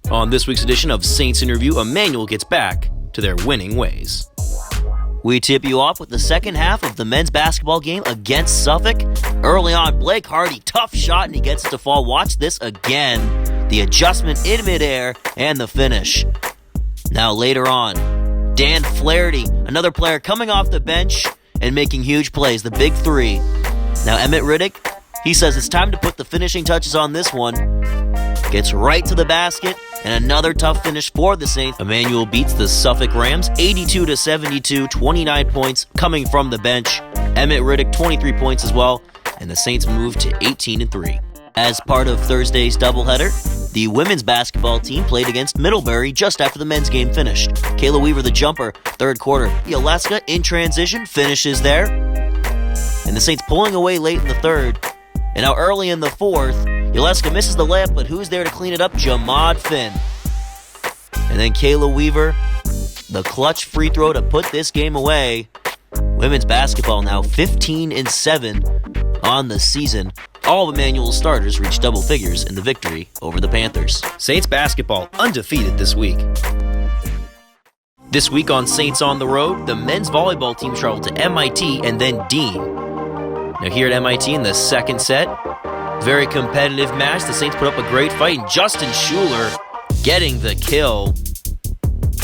On this week's edition of Saints in Review, Emmanuel gets back to their winning ways. We tip you off with the second half of the men's basketball game against Suffolk. Early on, Blake Hardy, tough shot, and he gets it to fall. Watch this again. The adjustment in midair and the finish. Now later on, Dan Flaherty, another player coming off the bench and making huge plays, the big three. Now Emmett Riddick, he says it's time to put the finishing touches on this one. Gets right to the basket, and another tough finish for the Saints. Emmanuel beats the Suffolk Rams 82-72, 29 points coming from the bench. Emmett Riddick 23 points as well, and the Saints move to 18-3. As part of Thursday's doubleheader, the women's basketball team played against Middlebury just after the men's game finished. Kayla Weaver, the jumper, third quarter. Yaleska in transition, finishes there. And the Saints pulling away late in the third. And now early in the fourth, Yaleska misses the layup, but who's there to clean it up? Jamad Finn. And then Kayla Weaver, the clutch free throw to put this game away. Women's basketball now 15-7 on the season. All of Emmanuel's starters reached double figures in the victory over the Panthers. Saints basketball undefeated this week. This week on Saints on the Road, the men's volleyball team traveled to MIT and then Dean. Now here at MIT in the second set, very competitive match. The Saints put up a great fight, and Justin Schuler getting the kill.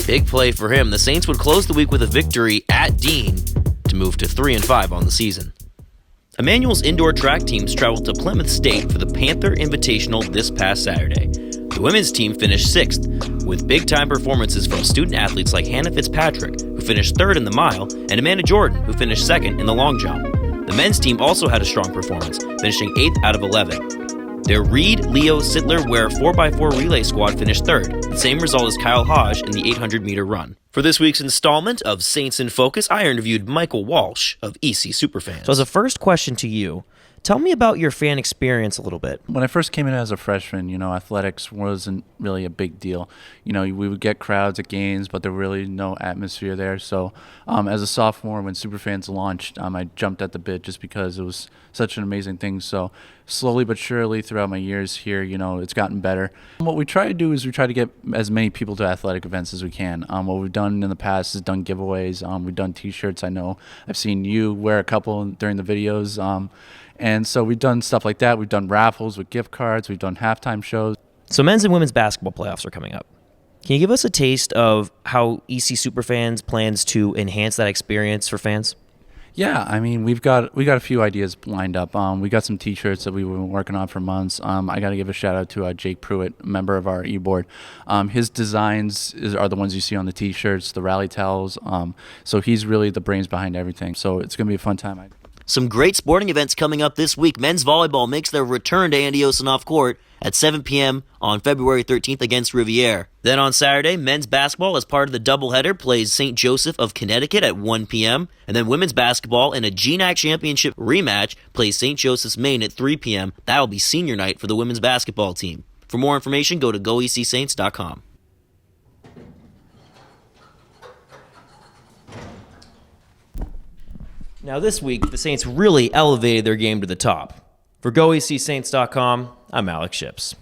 Big play for him. The Saints would close the week with a victory at Dean to move to 3-5 on the season. Emmanuel's indoor track teams traveled to Plymouth State for the Panther Invitational this past Saturday. The women's team finished 6th, with big-time performances from student athletes like Hannah Fitzpatrick, who finished 3rd in the mile, and Amanda Jordan, who finished 2nd in the long jump. The men's team also had a strong performance, finishing 8th out of 11. Their Reed, Leo, Sittler Ware 4x4 relay squad finished 3rd, the same result as Kyle Hodge in the 800-meter run. For this week's installment of Saints in Focus, I interviewed Michael Walsh of EC Superfans. So as a first question to you, tell me about your fan experience a little bit. When I first came in as a freshman, athletics wasn't really a big deal. We would get crowds at games, but there really no atmosphere there. So as a sophomore, when Superfans launched, I jumped at the bit just because it was such an amazing thing. So slowly but surely throughout my years here, it's gotten better. What we try to do is we try to get as many people to athletic events as we can. What we've done in the past is done giveaways. We've done T-shirts. I know I've seen you wear a couple during the videos. And so we've done stuff like that. We've done raffles with gift cards. We've done halftime shows. So men's and women's basketball playoffs are coming up. Can you give us a taste of how EC Superfans plans to enhance that experience for fans? Yeah, we've got a few ideas lined up. We got some T-shirts that we've been working on for months. I got to give a shout out to Jake Pruitt, member of our e-board. His designs are the ones you see on the T-shirts, the rally towels. So he's really the brains behind everything. So it's going to be a fun time. Some great sporting events coming up this week. Men's volleyball makes their return to Andy Osinoff Court at 7 p.m. on February 13th against Riviere. Then on Saturday, men's basketball as part of the doubleheader plays St. Joseph of Connecticut at 1 p.m. And then women's basketball in a GNAC Championship rematch plays St. Joseph's Maine at 3 p.m. That'll be senior night for the women's basketball team. For more information, go to goecsaints.com. Now this week, the Saints really elevated their game to the top. For goecsaints.com, I'm Alex Ships.